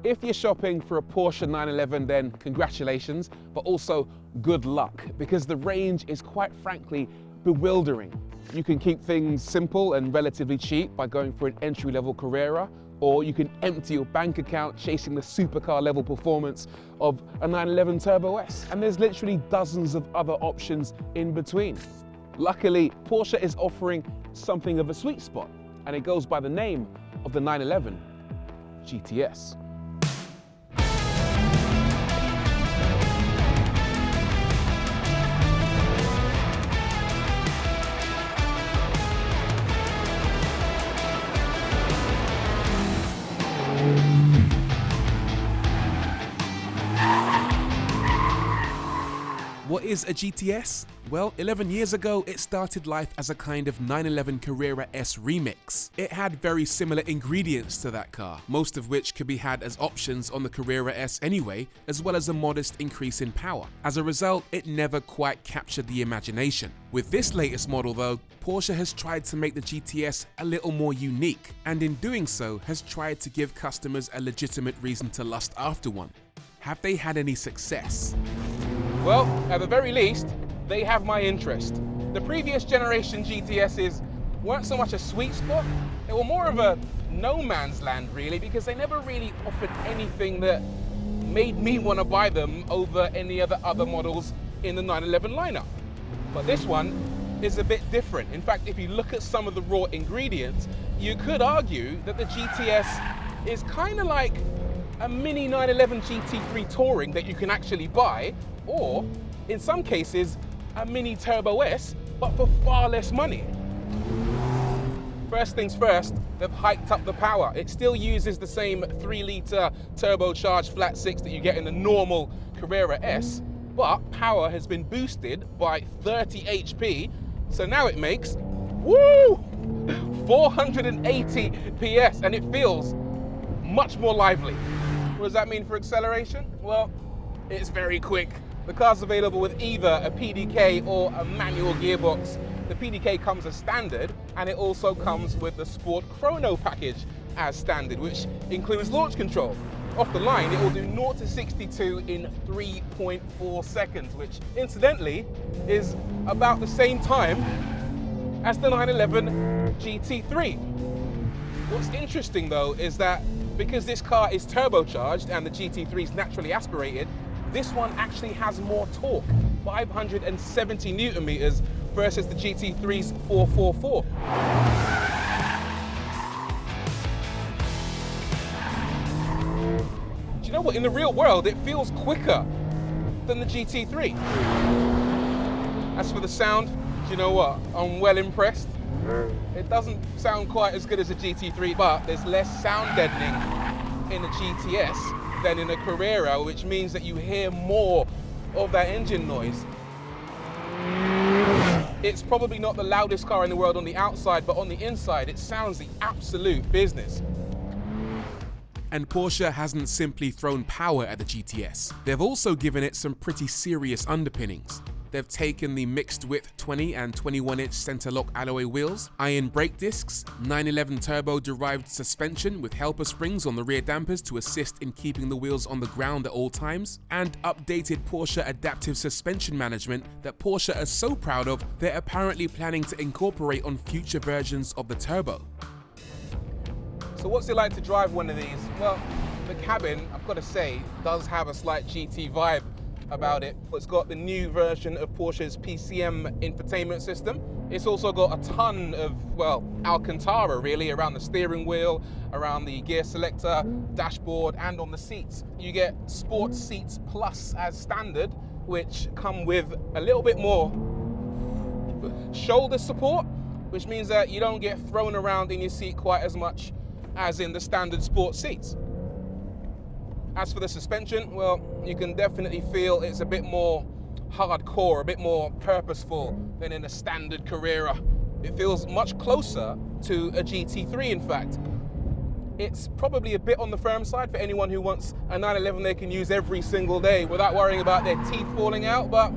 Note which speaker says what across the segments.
Speaker 1: If you're shopping for a Porsche 911, then congratulations, but also good luck, because the range is quite frankly bewildering. You can keep things simple and relatively cheap by going for an entry-level Carrera, or you can empty your bank account chasing the supercar level performance of a 911 Turbo S. And there's literally dozens of other options in between. Luckily, Porsche is offering something of a sweet spot, and it goes by the name of the 911 GTS. What is a GTS? Well, 11 years ago, it started life as a kind of 911 Carrera S remix. It had very similar ingredients to that car, most of which could be had as options on the Carrera S anyway, as well as a modest increase in power. As a result, it never quite captured the imagination. With this latest model though, Porsche has tried to make the GTS a little more unique, and in doing so has tried to give customers a legitimate reason to lust after one. Have they had any success? Well, at the very least, they have my interest. The previous generation GTSs weren't so much a sweet spot, they were more of a no man's land really, because they never really offered anything that made me want to buy them over any other models in the 911 lineup. But this one is a bit different. In fact, if you look at some of the raw ingredients, you could argue that the GTS is kind of like a mini 911 GT3 Touring that you can actually buy, or in some cases, a mini Turbo S, but for far less money. First things first, they've hiked up the power. It still uses the same 3-litre turbocharged flat six that you get in the normal Carrera S, but power has been boosted by 30 HP, so now it makes, 480 PS, and it feels much more lively. What does that mean for acceleration? Well, it's very quick. The car's available with either a PDK or a manual gearbox. The PDK comes as standard, and it also comes with the Sport Chrono package as standard, which includes launch control. Off the line, it will do 0 to 62 in 3.4 seconds, which incidentally is about the same time as the 911 GT3. What's interesting though is that because this car is turbocharged and the GT3 is naturally aspirated, this one actually has more torque, 570 Newton meters versus the GT3's 444. Do you know what? In the real world, it feels quicker than the GT3. As for the sound, do you know what? I'm well impressed. It doesn't sound quite as good as a GT3, but there's less sound deadening in a GTS than in a Carrera, which means that you hear more of that engine noise. It's probably not the loudest car in the world on the outside, but on the inside, it sounds the absolute business. And Porsche hasn't simply thrown power at the GTS. They've also given it some pretty serious underpinnings. They've taken the mixed width 20 and 21-inch center lock alloy wheels, iron brake discs, 911 turbo derived suspension with helper springs on the rear dampers to assist in keeping the wheels on the ground at all times, and updated Porsche adaptive suspension management that Porsche is so proud of they're apparently planning to incorporate on future versions of the turbo. So what's it like to drive one of these? Well, the cabin, I've got to say, does have a slight GT vibe about it. It's got the new version of Porsche's PCM infotainment system. It's also got a ton of, well, Alcantara really around the steering wheel, around the gear selector, dashboard, and on the seats. You get Sport Seats Plus as standard, which come with a little bit more shoulder support, which means that you don't get thrown around in your seat quite as much as in the standard sport seats. As for the suspension, well, you can definitely feel it's a bit more hardcore, a bit more purposeful than in a standard Carrera. It feels much closer to a GT3, in fact. It's probably a bit on the firm side for anyone who wants a 911 they can use every single day without worrying about their teeth falling out, but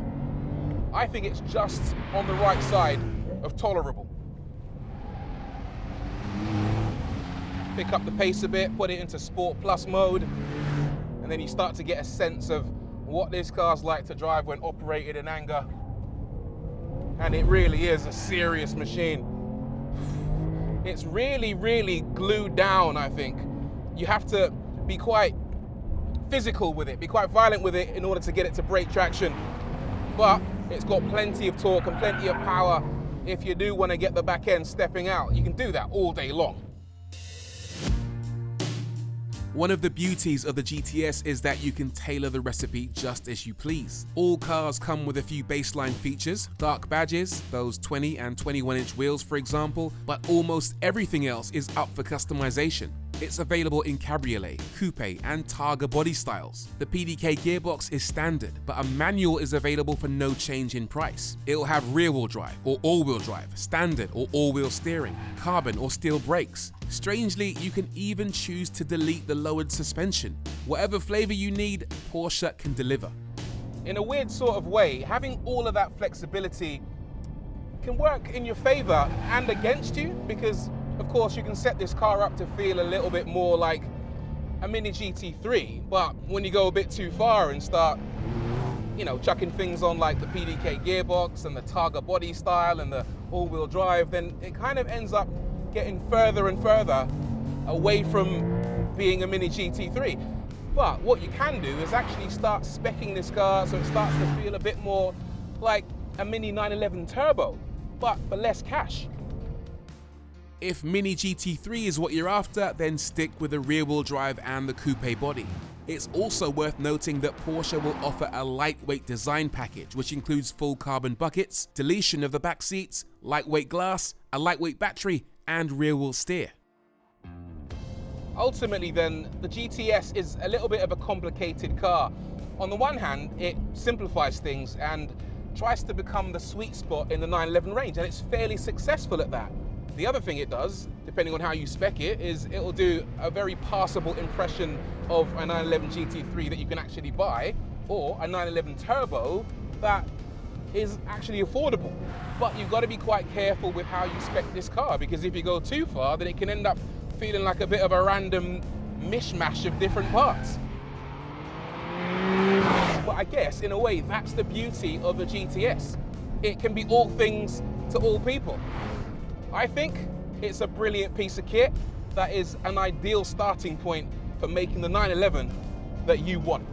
Speaker 1: I think it's just on the right side of tolerable.
Speaker 2: pick up the pace a bit, put it into Sport Plus mode, and then you start to get a sense of what this car's like to drive when operated in anger. And it really is a serious machine. It's really, really glued down, I think. You have to be quite physical with it, be quite violent with it in order to get it to brake traction. But it's got plenty of torque and plenty of power. If you do want to get the back end stepping out, you can do that all day long.
Speaker 1: One of the beauties of the GTS is that you can tailor the recipe just as you please. All cars come with a few baseline features, dark badges, those 20 and 21-inch wheels for example, but almost everything else is up for customization. It's available in cabriolet, coupe and targa body styles. The PDK gearbox is standard, but a manual is available for no change in price. It'll have rear-wheel drive or all-wheel drive, standard or all-wheel steering, carbon or steel brakes. Strangely, you can even choose to delete the lowered suspension. Whatever flavor you need, Porsche can deliver.
Speaker 2: In a weird sort of way, having all of that flexibility can work in your favor and against you, because of course you can set this car up to feel a little bit more like a mini GT3, but when you go a bit too far and start, you know, chucking things on like the PDK gearbox and the Targa body style and the all-wheel drive, then it kind of ends up getting further and further away from being a mini GT3. But what you can do is actually start speccing this car so it starts to feel a bit more like a mini 911 turbo, but for less cash.
Speaker 1: If Mini GT3 is what you're after, then stick with the rear-wheel drive and the coupe body. It's also worth noting that Porsche will offer a lightweight design package, which includes full carbon buckets, deletion of the back seats, lightweight glass, a lightweight battery, and rear-wheel steer.
Speaker 2: Ultimately then, the GTS is a little bit of a complicated car. On the one hand, it simplifies things and tries to become the sweet spot in the 911 range, and it's fairly successful at that. The other thing it does, depending on how you spec it, is it'll do a very passable impression of a 911 GT3 that you can actually buy, or a 911 Turbo that is actually affordable. But you've got to be quite careful with how you spec this car, because if you go too far, then it can end up feeling like a bit of a random mishmash of different parts. But I guess, in a way, that's the beauty of a GTS. It can be all things to all people. I think it's a brilliant piece of kit that is an ideal starting point for making the 911 that you want.